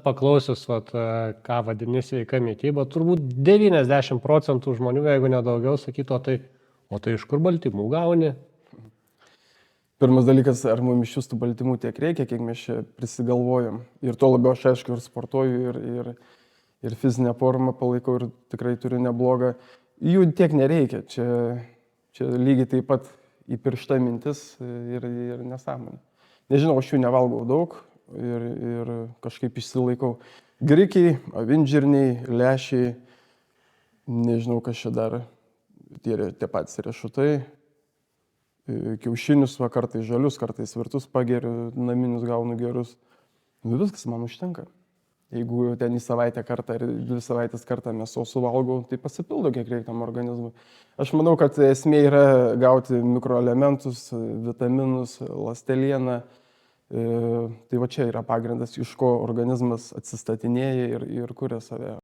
paklausius, vat, ką vadini sveika mytyba, turbūt 90% žmonių, jeigu nedaugiau, sakytų, o tai iš kur baltymų gauni? Pirmas dalykas, ar mums iš jūsų tų baltymų tiek reikia, kiek mes čia prisigalvojam. Ir tuo labiau aš aišku ir sportuoju, ir fizinę formą palaikau ir tikrai turiu neblogą. Jų tiek nereikia, čia lygiai taip pat įpiršta mintis ir nesąmonė. Nežinau, aš jų nevalgau daug ir kažkaip išsilaikau. Grikiai, avinžirniai, lęšiai, nežinau, kas čia dar, tie patys riešutai. Kiaušinius, kartais žalius, kartais virtus pageriu, naminius gaunu gerus. Viskas man užtenka. Jeigu ten į savaitę kartą ar 2 savaitės kartą mėsos suvalgau, tai pasipildo kiek reikia tam organizmui. Aš manau, kad esmė yra gauti mikroelementus, vitaminus, ląstelieną. Tai va čia yra pagrindas, iš ko organizmas atsistatinėja ir kuria save.